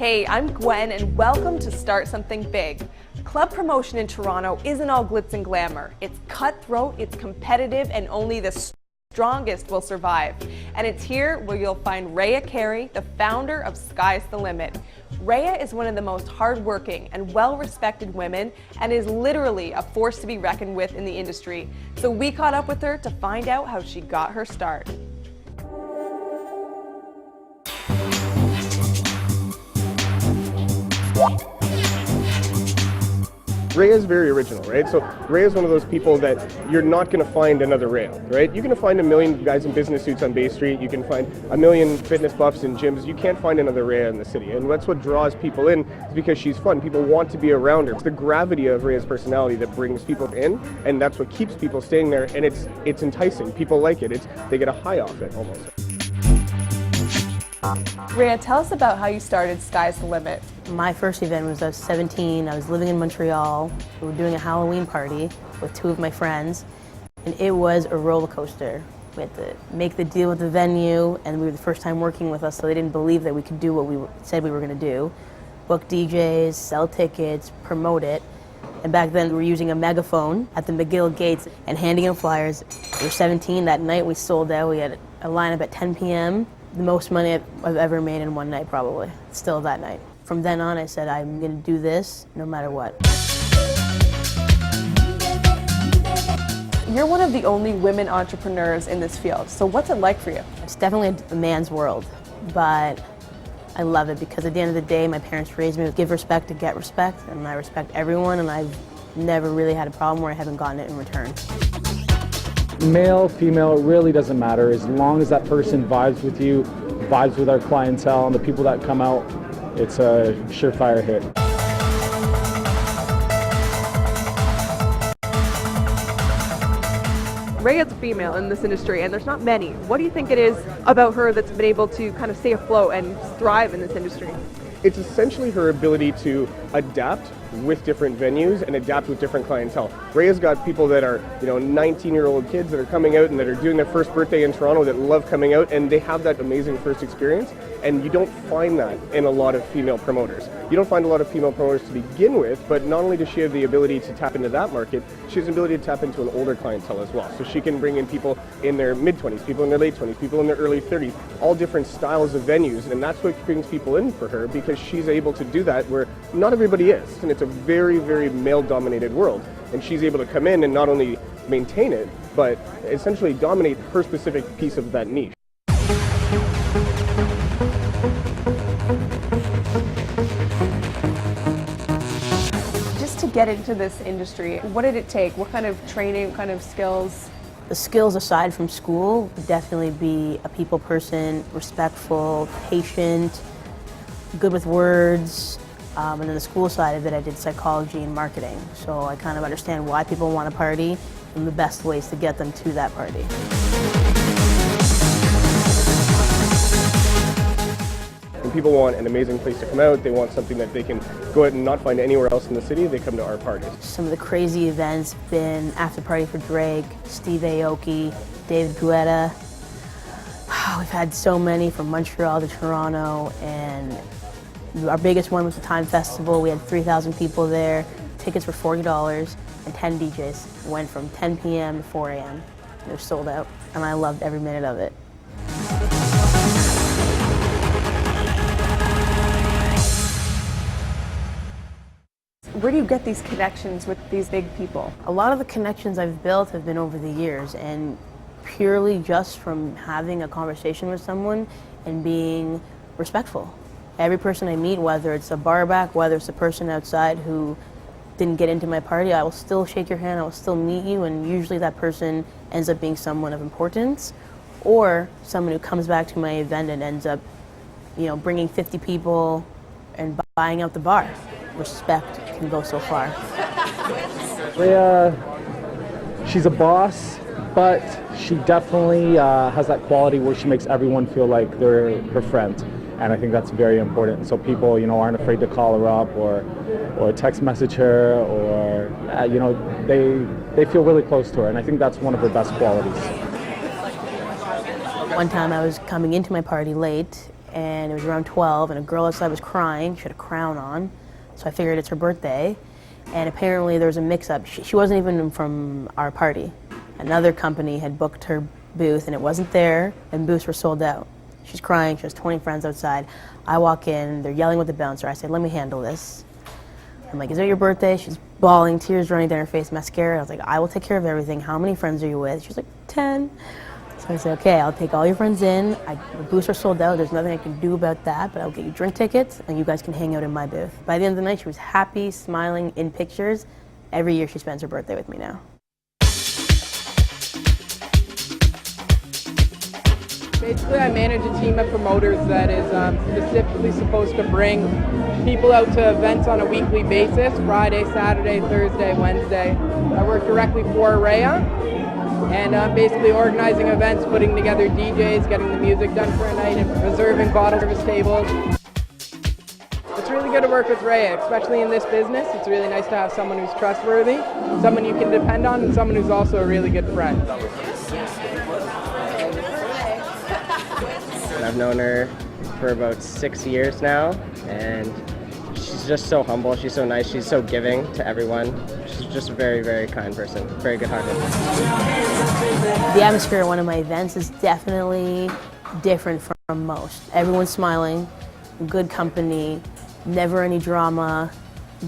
Hey, I'm Gwen and welcome to Start Something Big. Club promotion in Toronto isn't all glitz and glamour. It's cutthroat, it's competitive, and only the strongest will survive. And it's here where you'll find Raia Carey, the founder of Sky's the Limit. Raia is one of the most hardworking and well-respected women and is literally a force to be reckoned with in the industry. So we caught up with her to find out how she got her start. Raia is very original, right? So Raia is one of those people that you're not going to find another Raia, right? You're going to find a million guys in business suits on Bay Street. You can find a million fitness buffs in gyms. You can't find another Raia in the city. And that's what draws people in, is because she's fun. People want to be around her. It's the gravity of Raia's personality that brings people in, and that's what keeps people staying there. And it's enticing. People like it. They get a high off it almost. Raia, tell us about how you started Sky's the Limit. My first event was I was 17, I was living in Montreal. We were doing a Halloween party with two of my friends, and it was a roller coaster. We had to make the deal with the venue, and we were the first time working with us, so they didn't believe that we could do what we said we were going to do. Book DJs, sell tickets, promote it. And back then we were using a megaphone at the McGill gates and handing out flyers. We were 17 that night, we sold out. We had a lineup at 10 p.m. The most money I've ever made in one night, probably, still that night. From then on, I said, I'm gonna do this no matter what. You're one of the only women entrepreneurs in this field, so what's it like for you? It's definitely a man's world, but I love it because at the end of the day, my parents raised me to give respect to get respect, and I respect everyone, and I've never really had a problem where I haven't gotten it in return. Male, female, it really doesn't matter as long as that person vibes with you, vibes with our clientele and the people that come out. It's a surefire hit. Raia's a female in this industry, and there's not many. What do you think it is about her that's been able to kind of stay afloat and thrive in this industry? It's essentially her ability to adapt with different venues and adapt with different clientele. Raia's got people that are, 19-year-old kids that are coming out and that are doing their first birthday in Toronto that love coming out, and they have that amazing first experience, and you don't find that in a lot of female promoters. You don't find a lot of female promoters to begin with, but not only does she have the ability to tap into that market, she has the ability to tap into an older clientele as well. So she can bring in people in their mid-20s, people in their late 20s, people in their early 30s, all different styles of venues, and that's what brings people in for her, because she's able to do that where not everybody is, and it's a very, very male-dominated world, and she's able to come in and not only maintain it, but essentially dominate her specific piece of that niche. Just to get into this industry, what did it take? What kind of training, what kind of skills? The skills aside from school would definitely be a people person, respectful, patient, good with words. And then the school side of it, I did psychology and marketing. So I kind of understand why people want to party and the best ways to get them to that party. When people want an amazing place to come out, they want something that they can go out and not find anywhere else in the city, they come to our parties. Some of the crazy events have been After Party for Drake, Steve Aoki, David Guetta. We've had so many from Montreal to Toronto, and our biggest one was the Time Festival. We had 3,000 people there. Tickets were $40 and 10 DJs. Went from 10 p.m. to 4 a.m. They were sold out, and I loved every minute of it. Where do you get these connections with these big people? A lot of the connections I've built have been over the years, and purely just from having a conversation with someone and being respectful. Every person I meet, whether it's a bar back, whether it's a person outside who didn't get into my party, I will still shake your hand, I will still meet you, and usually that person ends up being someone of importance, or someone who comes back to my event and ends up, bringing 50 people and buying out the bar. Respect can go so far. Raia, she's a boss, but she definitely has that quality where she makes everyone feel like they're her friend. And I think that's very important. So people, aren't afraid to call her up or text message her, or they feel really close to her. And I think that's one of her best qualities. One time I was coming into my party late, and it was around 12, and a girl outside was crying. She had a crown on, so I figured it's her birthday. And apparently there was a mix-up. She wasn't even from our party. Another company had booked her booth, and it wasn't there, and booths were sold out. She's crying, she has 20 friends outside. I walk in, they're yelling with the bouncer. I said, let me handle this. I'm like, is it your birthday? She's bawling, tears running down her face, mascara. I was like, I will take care of everything. How many friends are you with? She was like, 10. So I said, okay, I'll take all your friends in. The booths are sold out. There's nothing I can do about that, but I'll get you drink tickets, and you guys can hang out in my booth. By the end of the night, she was happy, smiling, in pictures. Every year she spends her birthday with me now. Basically, I manage a team of promoters that is specifically supposed to bring people out to events on a weekly basis, Friday, Saturday, Thursday, Wednesday. I work directly for Raia, and I'm basically organizing events, putting together DJs, getting the music done for a night, and reserving bottle service tables. It's really good to work with Raia, especially in this business. It's really nice to have someone who's trustworthy, someone you can depend on, and someone who's also a really good friend. I've known her for about 6 years now, and she's just so humble, she's so nice, she's so giving to everyone. She's just a very, very kind person, very good-hearted. The atmosphere at one of my events is definitely different from most. Everyone's smiling, good company, never any drama,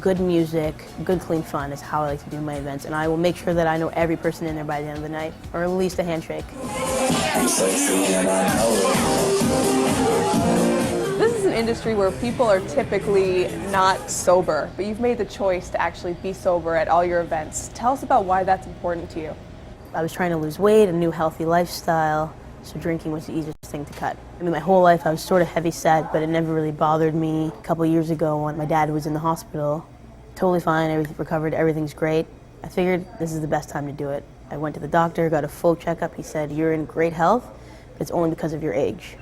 good music, good clean fun is how I like to do my events, and I will make sure that I know every person in there by the end of the night, or at least a handshake. This is an industry where people are typically not sober, but you've made the choice to actually be sober at all your events. Tell us about why that's important to you. I was trying to lose weight, a new healthy lifestyle, so drinking was the easiest thing to cut. I mean, my whole life I was sort of heavy set, but it never really bothered me. A couple years ago when my dad was in the hospital, totally fine, everything recovered, everything's great. I figured this is the best time to do it. I went to the doctor, got a full checkup. He said, you're in great health, but it's only because of your age.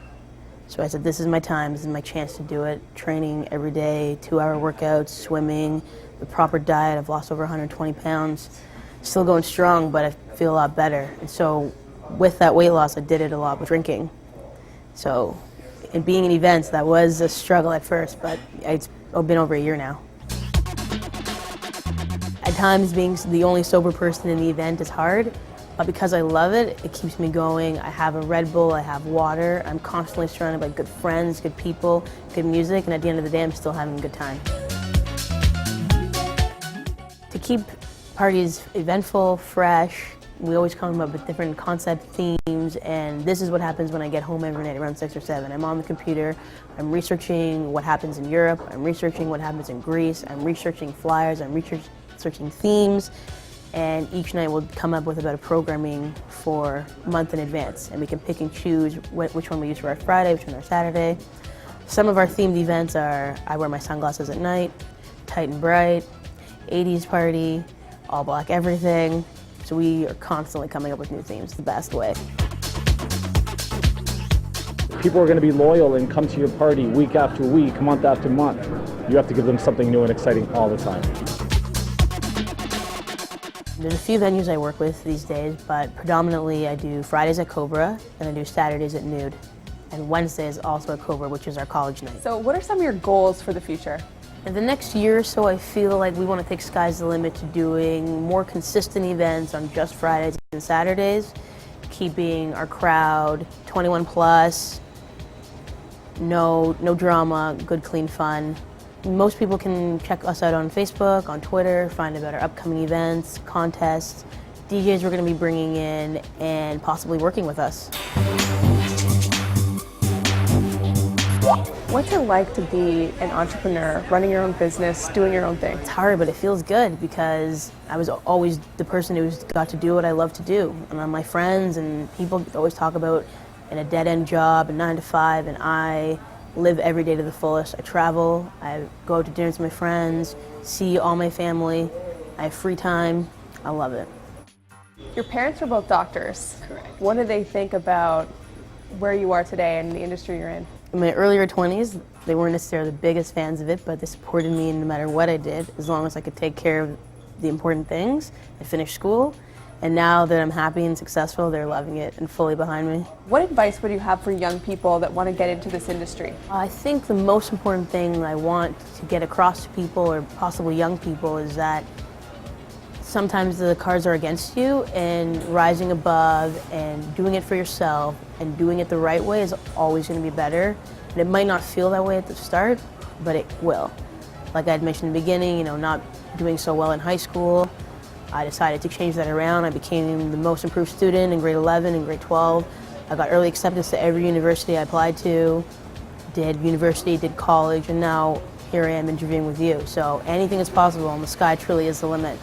So I said, this is my time, this is my chance to do it. Training every day, 2-hour workouts, swimming, the proper diet. I've lost over 120 pounds. Still going strong, but I feel a lot better. And so with that weight loss, I did it a lot with drinking. So in being in events, that was a struggle at first, but it's been over a year now. At times, being the only sober person in the event is hard, but because I love it, it keeps me going. I have a Red Bull, I have water. I'm constantly surrounded by good friends, good people, good music, and at the end of the day, I'm still having a good time. To keep parties eventful, fresh, we always come up with different concept themes, and this is what happens when I get home every night around 6 or 7. I'm on the computer, I'm researching what happens in Europe, I'm researching what happens in Greece, I'm researching flyers, I'm researching themes, and each night we'll come up with about a programming for a month in advance, and we can pick and choose which one we use for our Friday, which one our Saturday. Some of our themed events are I wear my sunglasses at night, tight and bright, 80s party, all black everything. So we are constantly coming up with new themes the best way. People are going to be loyal and come to your party week after week, month after month. You have to give them something new and exciting all the time. There's a few venues I work with these days, but predominantly I do Fridays at Cobra, and I do Saturdays at Nude. And Wednesdays also at Cobra, which is our college night. So what are some of your goals for the future? In the next year or so, I feel like we want to take Sky's the Limit to doing more consistent events on just Fridays and Saturdays, keeping our crowd 21 plus, no drama, good clean fun. Most people can check us out on Facebook, on Twitter, find about our upcoming events, contests, DJs we're going to be bringing in, and possibly working with us. What's it like to be an entrepreneur, running your own business, doing your own thing? It's hard, but it feels good because I was always the person who's got to do what I love to do. And my friends and people always talk about in a dead-end job, a 9 to 5, and I live every day to the fullest. I travel, I go out to dinners with my friends, see all my family, I have free time, I love it. Your parents were both doctors. Correct. What do they think about where you are today and the industry you're in? In my earlier 20s, they weren't necessarily the biggest fans of it, but they supported me no matter what I did, as long as I could take care of the important things. I finished school, And now that I'm happy and successful, they're loving it and fully behind me. What advice would you have for young people that want to get into this industry? I think the most important thing I want to get across to people, or possibly young people, is that sometimes the cards are against you, and rising above and doing it for yourself and doing it the right way is always going to be better. And it might not feel that way at the start, but it will. Like I had mentioned in the beginning, you know, not doing so well in high school, I decided to change that around. I became the most improved student in grade 11 and grade 12. I got early acceptance to every university I applied to, did university, did college, and now here I am interviewing with you. So anything is possible, and the sky truly is the limit.